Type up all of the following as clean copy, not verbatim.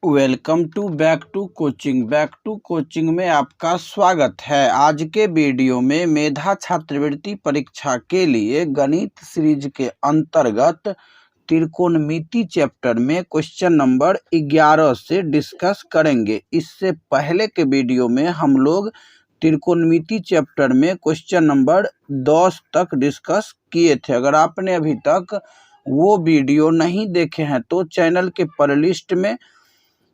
Welcome to back to coaching में आपका स्वागत है। आज के वीडियो में मेधा छात्रवृत्ति परीक्षा के लिए गणित सीरीज के अंतर्गत त्रिकोणमिति चैप्टर में क्वेश्चन नंबर 11 से डिस्कस करेंगे। इससे पहले के वीडियो में हम लोग त्रिकोणमिति चैप्टर में क्वेश्चन नंबर 10 तक डिस्कस किए थे। अगर आपने अभी तक वो वीडियो नहीं देखे हैं तो चैनल के प्लेलिस्ट में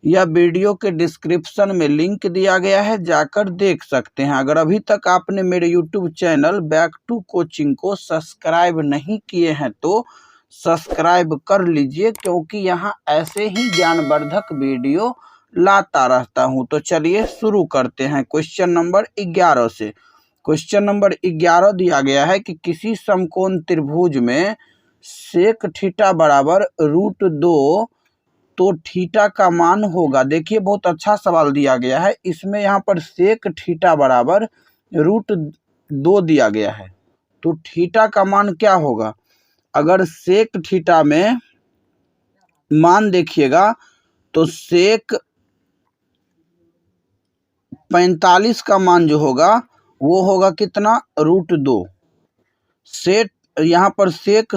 या वीडियो के डिस्क्रिप्शन में लिंक दिया गया है, जाकर देख सकते हैं। अगर अभी तक आपने मेरे YouTube channel back to coaching को सब्सक्राइब नहीं किए हैं तो सब्सक्राइब कर लीजिए, क्योंकि यहाँ ऐसे ही ज्ञानवर्धक वीडियो लाता रहता हूँ। तो चलिए शुरू करते हैं क्वेश्चन नंबर 11 से। क्वेश्चन नंबर 11 दिया गया है कि किसी समकोण त्रिभुज में सेक थीटा बराबर √2 तो थीटा का मान होगा। देखिए बहुत अच्छा सवाल दिया गया है। इसमें यहाँ पर सेक थीटा बराबर √2 दिया गया है, तो थीटा का मान क्या होगा। अगर सेक थीटा में मान देखिएगा तो सेक 45 का मान जो होगा वो होगा कितना, √2। सेक यहाँ पर सेक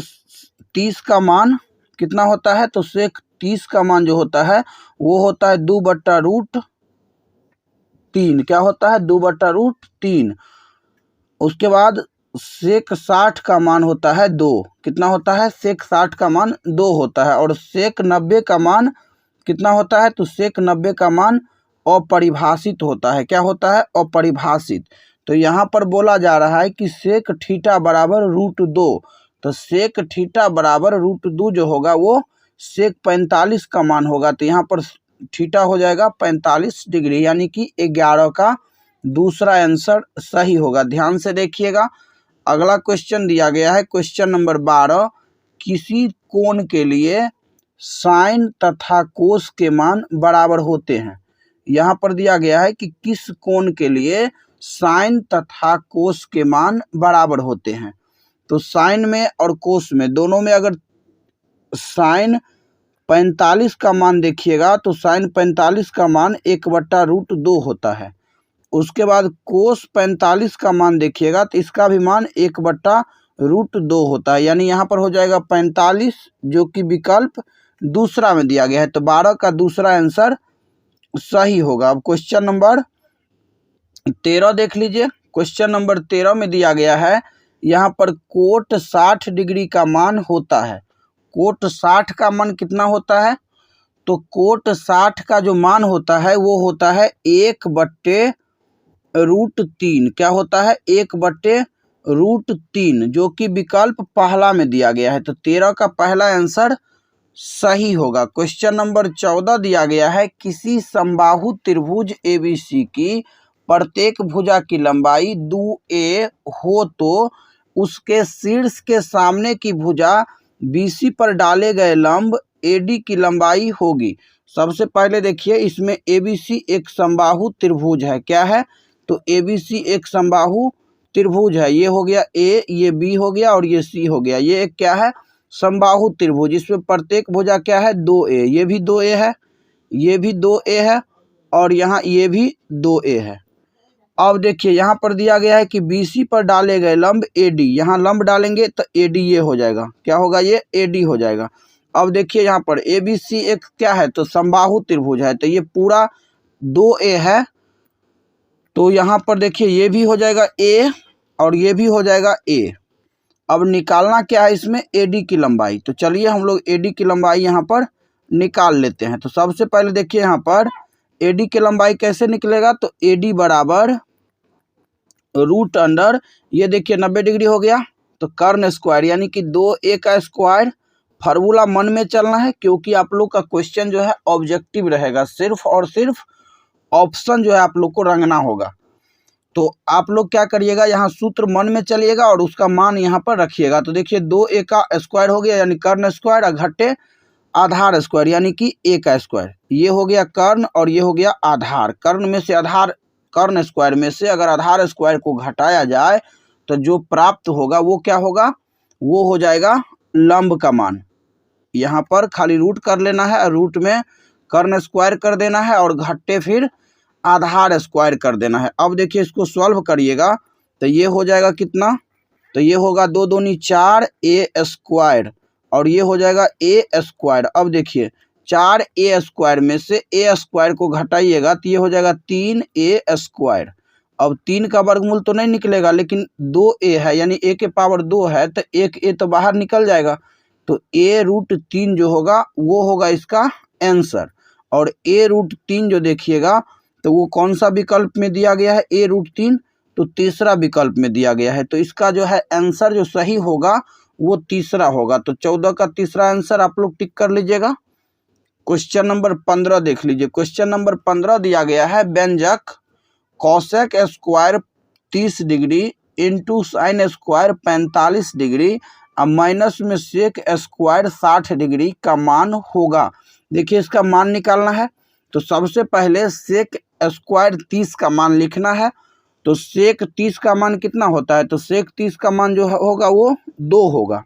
30 का मान कितना होता है, तो सेक 30 का मान जो होता है वो होता है 2/√3। क्या होता है, 2/√3। उसके बाद सेक 60 का मान होता है 2। कितना होता है, सेक 60 का मान 2 होता है। और सेक 90 का मान कितना होता है, तो सेक 90 का मान अपरिभाषित होता है। क्या होता है, अपरिभाषित। तो यहाँ पर बोला जा रहा है कि सेक थीटा बराबर √2, तो सेक थीटा बराबर √2 जो होगा वो सेक 45 का मान होगा। तो यहाँ पर थीटा हो जाएगा 45 डिग्री, यानी कि 11 का दूसरा आंसर सही होगा। ध्यान से देखिएगा। अगला क्वेश्चन दिया गया है क्वेश्चन नंबर 12। किसी कोण के लिए साइन तथा कोस के मान बराबर होते हैं। यहाँ पर दिया गया है कि किस कोण के लिए साइन तथा कोस के मान बराबर होते हैं। तो साइन में और कोस में दोनों में अगर साइन 45 का मान देखिएगा तो साइन 45 का मान 1/√2 होता है। उसके बाद कोस 45 का मान देखिएगा तो इसका भी मान 1/√2 होता है। यानी यहाँ पर हो जाएगा 45, जो कि विकल्प दूसरा में दिया गया है। तो 12 का दूसरा आंसर सही होगा। अब क्वेश्चन नंबर 13 देख लीजिए। क्वेश्चन नंबर 13 में दिया गया है, यहाँ पर कोट 60 डिग्री का मान होता है। कोट 60 का मान कितना होता है, तो कोट 60 का जो मान होता है वो होता है 1/√3। क्या होता है, 1/√3, जो कि विकल्प पहला में दिया गया है। तो 13 का पहला आंसर सही होगा। क्वेश्चन नंबर 14 दिया गया है, किसी समबाहु त्रिभुज ABC की प्रत्येक भुजा की लंबाई 2a हो तो उसके शीर्ष के सामने की भुजा BC पर डाले गए लंब AD की लंबाई होगी। सबसे पहले देखिए, इसमें ABC एक समबाहु त्रिभुज है। क्या है, तो ABC एक समबाहु त्रिभुज है। ये हो गया A, ये B हो गया और ये C हो गया। ये एक क्या है, समबाहु त्रिभुज। इसमें प्रत्येक भुजा क्या है, 2a। ये भी 2a है, ये भी 2a है और यहाँ ये भी 2a है। अब देखिए यहाँ पर दिया गया है कि BC पर डाले गए लंब AD, यहाँ लंब डालेंगे तो AD ये हो जाएगा। क्या होगा, ये AD हो जाएगा। अब देखिए यहाँ पर ABC एक क्या है, तो समबाहु त्रिभुज है। तो ये पूरा 2a है। तो यहाँ पर देखिए ये भी हो जाएगा A और ये भी हो जाएगा A। अब निकालना क्या है इसमें, AD की लंबाई। तो चलिए हम लोग AD की लंबाई यहाँ पर निकाल लेते हैं। तो सबसे पहले देखिए यहाँ पर AD की लंबाई कैसे निकलेगा, तो AD बराबर √, ये देखिए 90 डिग्री हो गया, तो कर्ण स्क्वायर यानी कि 2a का स्क्वायर। फार्मूला मन में चलना है, क्योंकि आप लोग का क्वेश्चन जो है ऑब्जेक्टिव रहेगा। सिर्फ और सिर्फ ऑप्शन जो है आप लोग को रंगना होगा। तो आप लोग क्या करिएगा, यहाँ सूत्र मन में चलिएगा और उसका मान यहाँ पर रखिएगा। तो देखिए 2a का स्क्वायर हो गया यानी कर्ण स्क्वायर, घटे आधार स्क्वायर यानी कि a का स्क्वायर। ये हो गया कर्ण और ये हो गया आधार। कर्ण में से आधार, कर्ण स्क्वायर में से अगर आधार स्क्वायर को घटाया जाए तो जो प्राप्त होगा वो क्या होगा, वो हो जाएगा लंब का मान। यहाँ पर खाली रूट कर लेना है, रूट में कर्ण स्क्वायर कर देना है और घट्टे फिर आधार स्क्वायर कर देना है। अब देखिए इसको सॉल्व करिएगा तो ये हो जाएगा कितना, तो ये होगा 2 दूनी 4 ए स्क्वायर और ये हो जाएगा ए स्क्वायर। अब देखिए 4 ए स्क्वायर में से ए स्क्वायर को घटाइएगा तो ये हो जाएगा 3 ए स्क्वायर। अब 3 का वर्गमूल तो नहीं निकलेगा लेकिन 2 ए है यानी ए के पावर 2 है तो एक ए तो बाहर निकल जाएगा, तो a√3 जो होगा वो होगा इसका आंसर। और a√3 जो देखिएगा तो वो कौन सा विकल्प में दिया गया है, a√3 तो तीसरा विकल्प में दिया गया है। तो इसका जो है आंसर जो सही होगा वो तीसरा होगा। तो 14 का तीसरा आंसर आप लोग टिक कर लीजिएगा। क्वेश्चन नंबर 15 देख लीजिए। क्वेश्चन नंबर 15 दिया गया है व्यंजक cosec square 30 degree into sine square 45 degree अब माइनस में सेक स्क्वायर 60 डिग्री का मान होगा। देखिए इसका मान निकालना है तो सबसे पहले सेक स्क्वायर 30 का मान लिखना है। तो सेक 30 का मान कितना होता है, तो सेक 30 का मान जो होगा वो 2 होगा।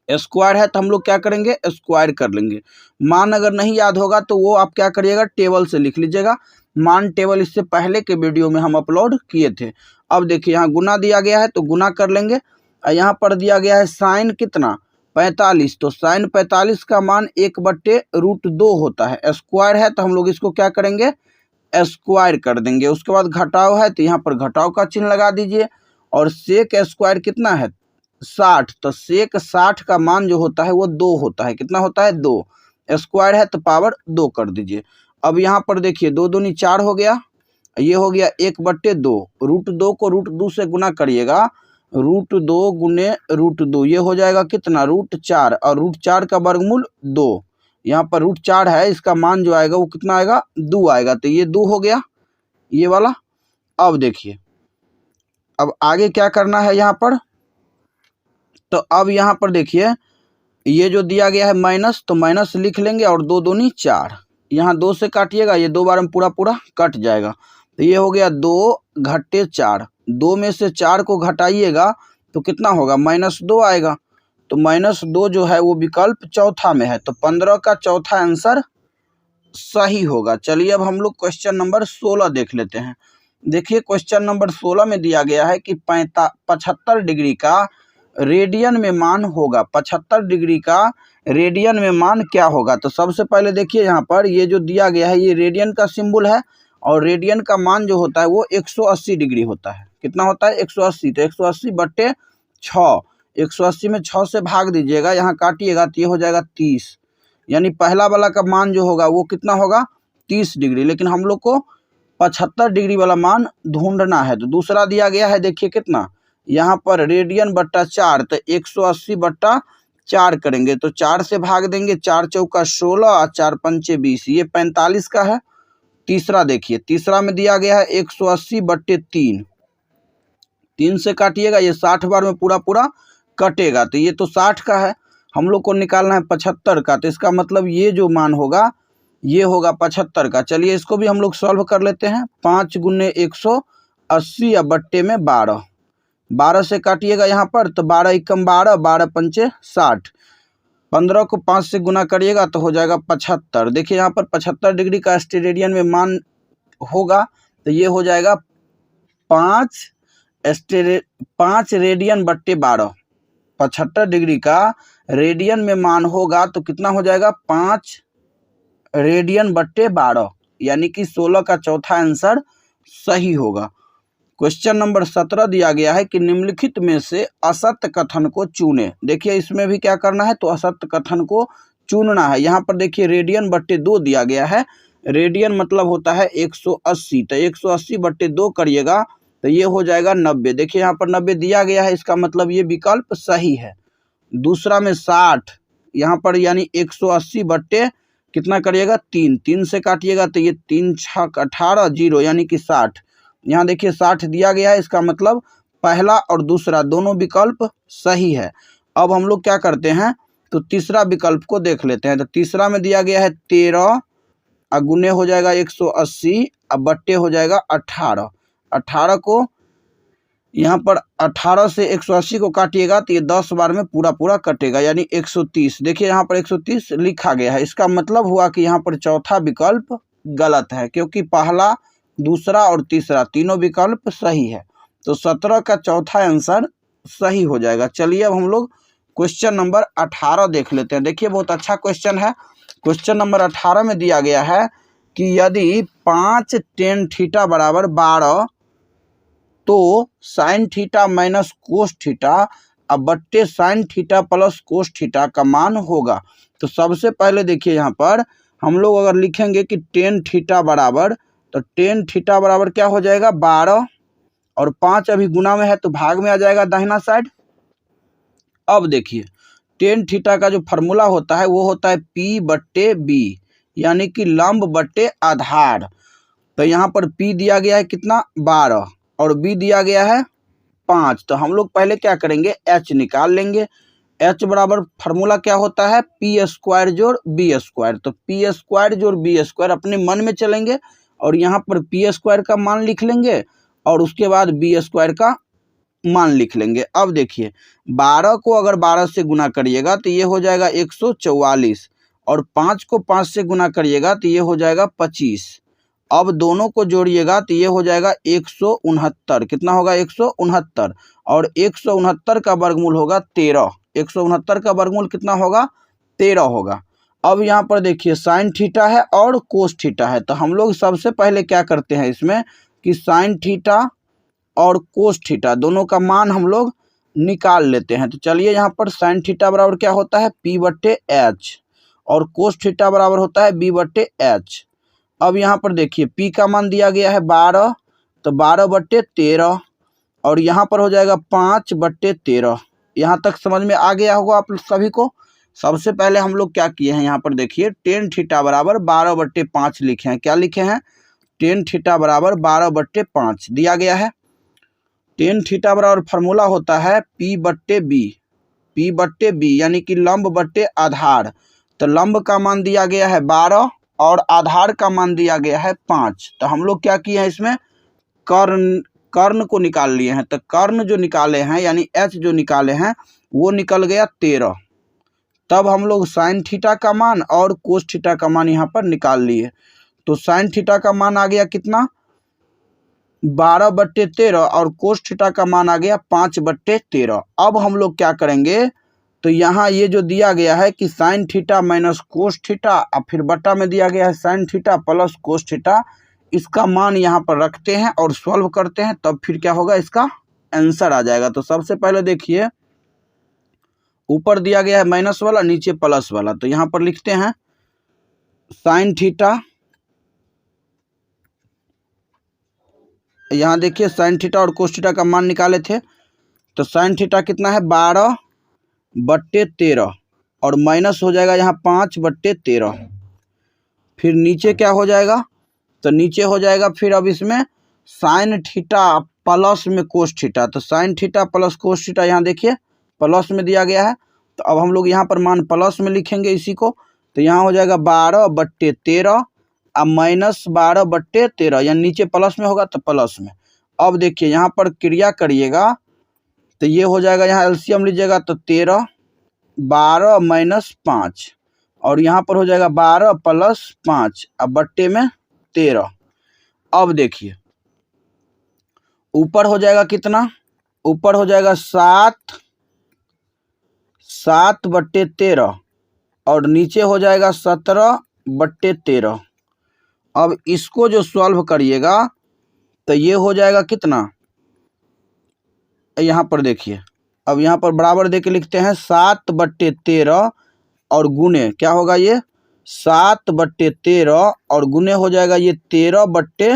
स्क्वायर है तो हम लोग क्या करेंगे, स्क्वायर कर लेंगे। मान अगर नहीं याद होगा तो वो आप क्या करिएगा, टेबल से लिख लीजिएगा। मान टेबल इससे पहले के वीडियो में हम अपलोड किए थे। अब देखिए यहाँ गुना दिया गया है तो गुना कर लेंगे। यहाँ पर दिया गया है साइन कितना 45, तो साइन 45 का मान 1/√2 होता है। स्क्वायर है तो हम लोग इसको क्या करेंगे, स्क्वायर कर देंगे। उसके बाद घटाव है तो यहाँ पर घटाव का चिन्ह लगा दीजिए। और सेक स्क्वायर कितना है 60, तो सेक 60 का मान जो होता है वो 2 होता है। कितना होता है 2, स्क्वायर है तो पावर 2 कर दीजिए। अब यहाँ पर देखिए 2 दूनी 4 हो गया, ये हो गया 1/2। √2 को √2 से गुना करिएगा, √2 गुने √2 ये हो जाएगा कितना √4 और √4 का वर्गमूल 2। यहाँ पर √4 है, इसका मान जो आएगा वो कितना आएगा 2 आएगा, तो ये 2 हो गया ये वाला। अब देखिए अब आगे क्या करना है यहाँ पर, तो अब यहाँ पर देखिए ये जो दिया गया है माइनस, तो माइनस लिख लेंगे और 2 दूनी 4, यहाँ 2 से काटिएगा ये 2 बार में पूरा पूरा कट जाएगा। तो ये हो गया 2 घटे 4, 2 में से 4 को घटाइएगा तो कितना होगा -2 आएगा। तो -2 जो है वो विकल्प चौथा में है, तो 15 का चौथा आंसर सही होगा। चलिए अब हम लोग क्वेश्चन नंबर 16 देख लेते हैं। देखिए क्वेश्चन नंबर 16 में दिया गया है कि 75 डिग्री का रेडियन में मान होगा। 75 डिग्री का रेडियन में मान क्या होगा, तो सबसे पहले देखिए यहाँ पर ये जो दिया गया है ये रेडियन का सिंबल है और रेडियन का मान जो होता है वो 180 डिग्री होता है। कितना होता है 180, तो 180/6, 180 में 6 से भाग दीजिएगा, यहाँ काटिएगा तो ये हो जाएगा 30, यानी पहला वाला का मान जो होगा वो कितना होगा 30 डिग्री, लेकिन हम लोग को 75 डिग्री वाला मान ढूंढना है। तो दूसरा दिया गया है देखिए कितना, यहाँ पर रेडियन/4, तो 180/4 करेंगे तो 4 से भाग देंगे, 4 चौका 16 और 4 पंचे 20, ये 45 का है। तीसरा देखिए, तीसरा में दिया गया है 180/3, 3 से काटिएगा ये 60 बार में पूरा पूरा कटेगा, तो ये तो 60 का है। हम लोग को निकालना है 75 का, तो इसका मतलब ये जो मान होगा ये होगा 75 का। चलिए इसको भी हम लोग सॉल्व कर लेते हैं। 5 गुने 180 या बट्टे में 12, 12 से काटिएगा यहाँ पर तो 12 एकम 12, 12 पंचे 60, 15 को 5 से गुना करिएगा तो हो जाएगा 75। देखिए यहाँ पर 75 डिग्री का रेडियन में मान होगा तो ये हो जाएगा 5 रेडियन/12। 75 डिग्री का रेडियन में मान होगा तो कितना हो जाएगा 5 रेडियन/12, यानी कि 16 का चौथा आंसर सही होगा। क्वेश्चन नंबर 17 दिया गया है कि निम्नलिखित में से असत्य कथन को चुने। देखिए इसमें भी क्या करना है, तो असत्य कथन को चुनना है। यहाँ पर देखिए रेडियन/2 दिया गया है, रेडियन मतलब होता है 180, तो 180/2 करिएगा तो ये हो जाएगा 90। देखिए यहाँ पर 90 दिया गया है, इसका मतलब ये विकल्प सही है। दूसरा में 60, यहाँ पर यानी 180 कितना करिएगा 3, 3 से काटिएगा तो ये 3 6 18 0, यानी कि 60। यहाँ देखिए 60 दिया गया है, इसका मतलब पहला और दूसरा दोनों विकल्प सही है। अब हम लोग क्या करते हैं, तो तीसरा विकल्प को देख लेते हैं। तो तीसरा में दिया गया है 13 और गुने हो जाएगा 180 और बट्टे हो जाएगा 18, 18 को यहाँ पर 18 से 180 को काटिएगा तो ये 10 बार में पूरा पूरा कटेगा, यानी 130। देखिए यहाँ पर 130 लिखा गया है, इसका मतलब हुआ कि यहाँ पर चौथा विकल्प गलत है, क्योंकि पहला, दूसरा और तीसरा तीनों विकल्प सही है। तो 17 का चौथा आंसर सही हो जाएगा। चलिए अब हम लोग क्वेश्चन नंबर 18 देख लेते हैं। देखिए बहुत अच्छा क्वेश्चन है। क्वेश्चन नंबर 18 में दिया गया है कि यदि 5 tan थीटा बराबर 12 तो sine theta minus cos theta अब बट्टे sine theta plus cos theta का मान होगा। तो सबसे पहले देखिए यहाँ पर हम लोग अगर लिखेंगे कि tan थीटा बराबर, तो tan थीटा बराबर क्या हो जाएगा 12 और 5 अभी गुना में है तो भाग में आ जाएगा दाहिना साइड। अब देखिए tan थीटा का जो फार्मूला होता है वो होता है P बट्टे B, यानी कि लंब बट्टे आधार। तो यहाँ पर P दिया गया है कितना 12 और B दिया गया है 5। तो हम लोग पहले क्या करेंगे H निकाल लेंगे। H बराबर फार्मूला क्या होता है P स्क्वायर जोड़ B स्क्वायर। तो P स्क्वायर जोड़ B स्क्वायर अपने मन में चलेंगे और यहाँ पर P स्क्वायर का मान लिख लेंगे और उसके बाद B स्क्वायर का मान लिख लेंगे। अब देखिए 12 को अगर 12 से गुना करिएगा तो ये हो जाएगा 144 और 5 को 5 से गुना करिएगा तो ये हो जाएगा 25। अब दोनों को जोड़िएगा तो ये हो जाएगा 169। कितना होगा 169 और 169 का वर्गमूल होगा 13। 169 का वर्गमूल कितना होगा 13 होगा। अब यहाँ पर देखिए साइन थीटा है और कोस थीटा है, तो हम लोग सबसे पहले क्या करते हैं इसमें कि साइन थीटा और कोस थीटा दोनों का मान हम लोग निकाल लेते हैं। तो चलिए यहाँ पर साइन थीटा बराबर क्या होता है P बट्टे H और कोस थीटा बराबर होता है B बट्टे H। अब यहाँ पर देखिए P का मान दिया गया है 12, तो 12 बट्टे 13 और यहाँ पर हो जाएगा 5 बट्टे 13। यहाँ तक समझ में आ गया होगा आप सभी को। सबसे पहले हम लोग क्या किए हैं, यहाँ पर देखिए tan थीटा बराबर 12 बट्टे 5 लिखे हैं। क्या लिखे हैं tan थीटा बराबर 12 बट्टे 5 दिया गया है। tan थीटा बराबर फार्मूला होता है P बट्टे B, P बट्टे B यानी कि लंब बट्टे आधार। तो लंब का मान दिया गया है 12 और आधार का मान दिया गया है 5। तो हम लोग क्या किए हैं इसमें कर्ण को निकाल लिए हैं। तो कर्ण जो निकाले हैं यानी H जो निकाले हैं वो निकल गया 13। तब हम लोग साइन थीटा का मान और कोस थीटा का मान यहाँ पर निकाल लिए। तो साइन थीटा का मान आ गया कितना 12 बट्टे 13 और कोस थीटा का मान आ गया 5 बट्टे 13। अब हम लोग क्या करेंगे, तो यहाँ ये जो दिया गया है कि sine theta minus cos theta और फिर बट्टा में दिया गया है sine theta plus cos theta, इसका मान यहाँ पर रखते हैं और सॉल्व करते हैं, तब फिर क्या होगा इसका आंसर आ जाएगा। तो सबसे पहले देखिए ऊपर दिया गया है माइनस वाला, नीचे प्लस वाला। तो यहाँ पर लिखते हैं साइन थीटा, यहाँ देखिए साइन थीटा और कोस थीटा का मान निकाले थे। तो साइन थीटा कितना है 12 बट्टे 13 और माइनस हो जाएगा यहाँ 5 बट्टे 13। फिर नीचे क्या हो जाएगा, तो नीचे हो जाएगा फिर अब इसमें साइन थीटा प्लस में कोस थीटा। तो sine theta plus cos theta यहाँ देखिए प्लस में दिया गया है, तो अब हम लोग यहाँ पर मान प्लस में लिखेंगे इसी को। तो यहाँ हो जाएगा 12 बट्टे 13 अब माइनस 12 बट्टे 13, यानी नीचे प्लस में होगा तो प्लस में। अब देखिए यहाँ पर क्रिया करिएगा तो ये हो जाएगा, यहाँ एलसीएम लीजिएगा तो 13 12 माइनस 5 और यहाँ पर हो जाएगा 12 प्लस 5 अब बट्टे में 13। अब देखिए ऊपर हो जाएगा कितना, ऊपर हो जाएगा 7 बट्टे 13 और नीचे हो जाएगा 17 बट्टे 13। अब इसको जो सॉल्व करिएगा तो ये हो जाएगा कितना, यहाँ पर देखिए अब यहाँ पर बराबर दे के लिखते हैं 7 बट्टे 13 और गुने क्या होगा ये 7 बट्टे 13 और गुने हो जाएगा ये 13 बट्टे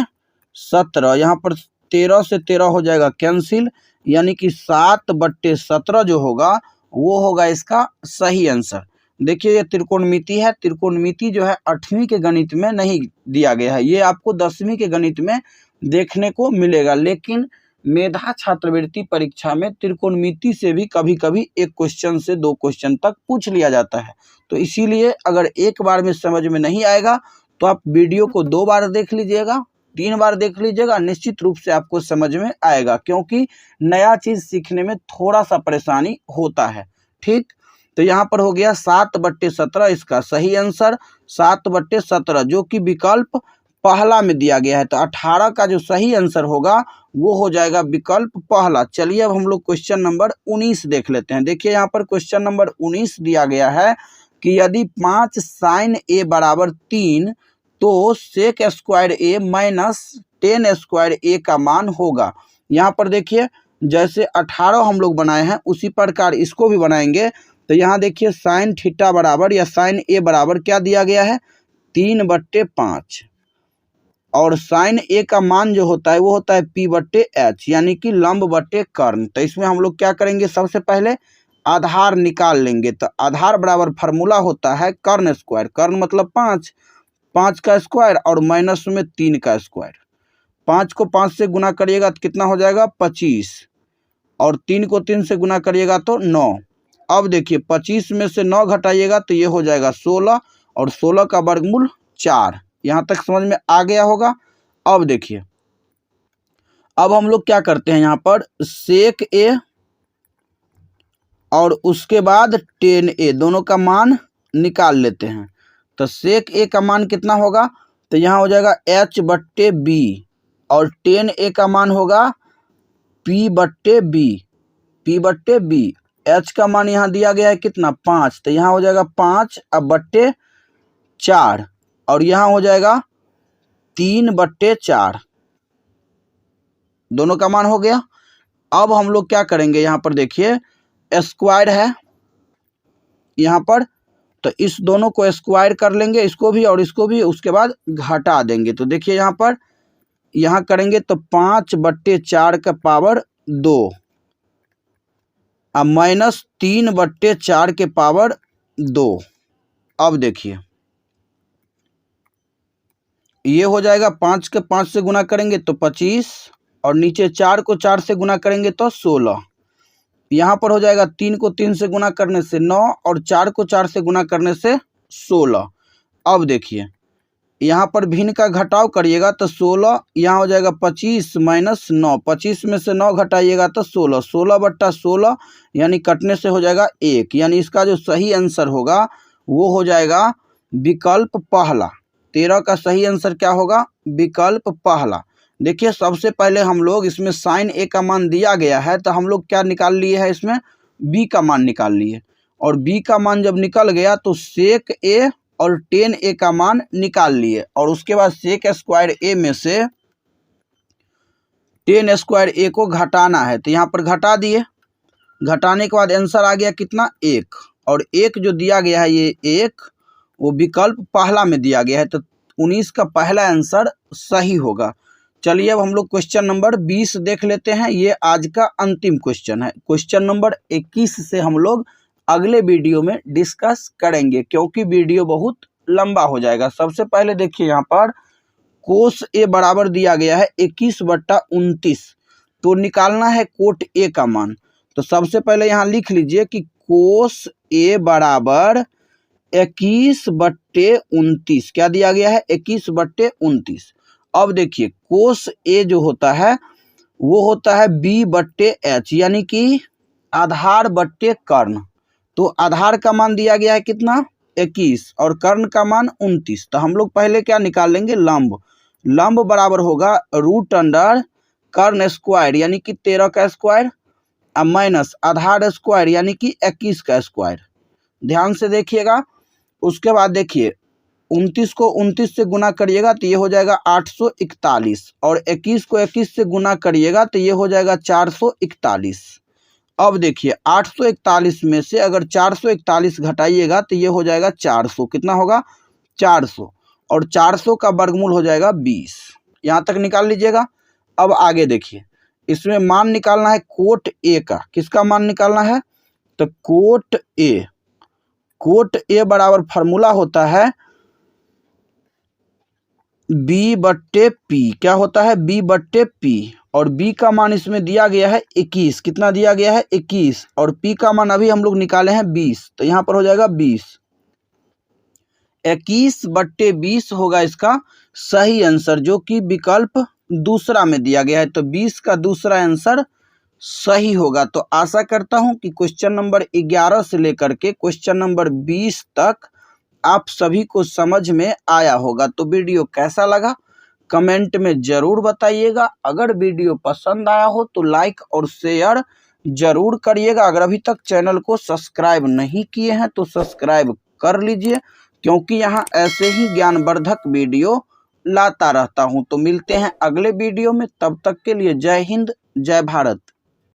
17। यहाँ पर 13 से 13 हो जाएगा कैंसिल, यानी कि 7 बट्टे 17 जो होगा वो होगा इसका सही आंसर। देखिए ये त्रिकोणमिति है, त्रिकोणमिति जो है 8वीं के गणित में नहीं दिया गया है, ये आपको 10वीं के गणित में देखने को मिलेगा। लेकिन मेधा छात्रवृत्ति परीक्षा में त्रिकोणमिति से भी कभी कभी एक क्वेश्चन से 2 क्वेश्चन तक पूछ लिया जाता है। तो इसीलिए अगर एक बार में समझ में नहीं आएगा तो आप वीडियो को 2 बार देख लीजिएगा 3 बार देख लीजिएगा, निश्चित रूप से आपको समझ में आएगा, क्योंकि नया चीज सीखने में थोड़ा सा परेशानी होता है। ठीक, तो यहाँ पर हो गया 7/17 इसका सही आंसर 7/17, जो कि विकल्प पहला में दिया गया है। तो 18 का जो सही आंसर होगा वो हो जाएगा विकल्प पहला। चलिए अब हम लोग क्वेश्चन नंबर 19 देख लेते हैं। देखिए यहाँ पर क्वेश्चन नंबर 19 दिया गया है कि यदि 5 sin a बराबर 3 तो sec square a minus 10 square a का मान होगा। यहाँ पर देखिए जैसे 18 हम लोग बनाए हैं उसी प्रकार इसको भी बनाएंगे। तो यहाँ देखिए साइन थीटा बराबर या साइन a बराबर क्या दिया गया है 3/5, और साइन ए का मान जो होता है वो होता है P/H, यानी कि लंब बटे कर्ण। तो इसमें हम लोग क्या करेंगे, सबसे पहले आधार निकाल लेंगे। तो आधार बराबर फार्मूला होता है कर्ण स्क्वायर, कर्ण मतलब 5 का स्क्वायर और माइनस में 3 का स्क्वायर। 5 को 5 से गुना करिएगा तो कितना हो जाएगा 25, और 3 को 3 से गुना करिएगा तो 9। अब देखिए 25 में से 9 घटाइएगा तो ये हो जाएगा 16, और 16 का वर्गमूल 4। यहाँ तक समझ में आ गया होगा। अब देखिए अब हम लोग क्या करते हैं, यहाँ पर सेक ए और उसके बाद टेन ए दोनों का मान निकाल लेते हैं। तो सेक ए का मान कितना होगा, तो यहाँ हो जाएगा H/B, और टेन ए का मान होगा P/B। H का मान यहाँ दिया गया है कितना 5, तो यहाँ हो जाएगा 5/4, और यहाँ हो जाएगा 3/4, दोनों का मान हो गया। अब हम लोग क्या करेंगे, यहाँ पर देखिए स्क्वायर है यहाँ पर, तो इस दोनों को स्क्वायर कर लेंगे, इसको भी और इसको भी, उसके बाद घटा देंगे। तो देखिए यहाँ पर यहाँ करेंगे तो 5/4 का पावर 2 अब माइनस 3/4 के पावर 2। अब देखिए ये हो जाएगा 5 के 5 से गुना करेंगे तो 25, और नीचे 4 को 4 से गुना करेंगे तो 16। यहाँ पर हो जाएगा 3 को 3 से गुना करने से 9, और 4 को 4 से गुना करने से 16। अब देखिए यहाँ पर भिन्न का घटाव करिएगा तो 16, यहाँ हो जाएगा 25 माइनस 9, 25 में से 9 घटाइएगा तो 16, 16/16 यानी कटने से हो जाएगा 1, यानी इसका जो सही आंसर होगा वो हो जाएगा विकल्प पहला। 13 का सही आंसर क्या होगा, विकल्प पहला। देखिए सबसे पहले हम लोग इसमें साइन ए का मान दिया गया है, तो हम लोग क्या निकाल लिए है, इसमें बी का मान निकाल लिए, और बी का मान जब निकल गया तो सेक ए और टेन ए का मान निकाल लिए, और उसके बाद सेक स्क्वायर ए में से टेन स्क्वायर ए को घटाना है। तो यहाँ पर घटा दिए, घटाने के बाद आंसर आ गया कितना 1, और 1 जो दिया गया है ये 1 वो विकल्प पहला में दिया गया है। तो 19 का पहला आंसर सही होगा। चलिए अब हम लोग क्वेश्चन नंबर 20 देख लेते हैं। ये आज का अंतिम क्वेश्चन है। क्वेश्चन नंबर 21 से हम लोग अगले वीडियो में डिस्कस करेंगे, क्योंकि वीडियो बहुत लंबा हो जाएगा। सबसे पहले देखिए यहाँ पर कोस ए बराबर दिया गया है 21/29, तो निकालना है कोट ए का मान। तो सबसे पहले यहाँ लिख लीजिए कि कोस ए बराबर 21/29, क्या दिया गया है 21/29। अब देखिए कोस ए जो होता है वो होता है B/H, यानी कि आधार बट्टे कर्ण। तो आधार का मान दिया गया है कितना 21 और कर्ण का मान 29। तो हम लोग पहले क्या निकाल लेंगे, लंब। लंब बराबर होगा √अंडर कर्ण स्क्वायर यानी कि 13 का स्क्वायर, अब माइनस आधार स्क्वायर यानी कि 21 का स्क्वायर। ध्यान से देखिएगा। उसके बाद देखिए 29 को 29 से गुना करिएगा तो ये हो जाएगा 841, और 21 को 21 से गुना करिएगा तो ये हो जाएगा 441। अब देखिए 841 में से अगर 441 घटाइएगा तो ये हो जाएगा 400। कितना होगा 400, और 400 का वर्गमूल हो जाएगा 20। यहाँ तक निकाल लीजिएगा। अब आगे देखिए इसमें मान निकालना है कोट ए का। किसका मान निकालना है, तो कोट ए बराबर फार्मूला होता है B/P। क्या होता है B/P, और B का मान इसमें दिया गया है 21। कितना दिया गया है 21, और P का मान अभी हम लोग निकाले हैं 20, तो यहाँ पर हो जाएगा 20। 21/20 होगा इसका सही आंसर, जो कि विकल्प दूसरा में दिया गया है। तो 20 का दूसरा आंसर सही होगा। तो आशा करता हूं कि क्वेश्चन नंबर 11 से लेकर के क्वेश्चन नंबर 20 तक आप सभी को समझ में आया होगा। तो वीडियो कैसा लगा कमेंट में जरूर बताइएगा। अगर वीडियो पसंद आया हो तो लाइक और शेयर जरूर करिएगा। अगर अभी तक चैनल को सब्सक्राइब नहीं किए हैं तो सब्सक्राइब कर लीजिए, क्योंकि यहाँ ऐसे ही ज्ञानवर्धक वीडियो लाता रहता हूँ। तो मिलते हैं अगले वीडियो में, तब तक के लिए जय हिंद जय भारत।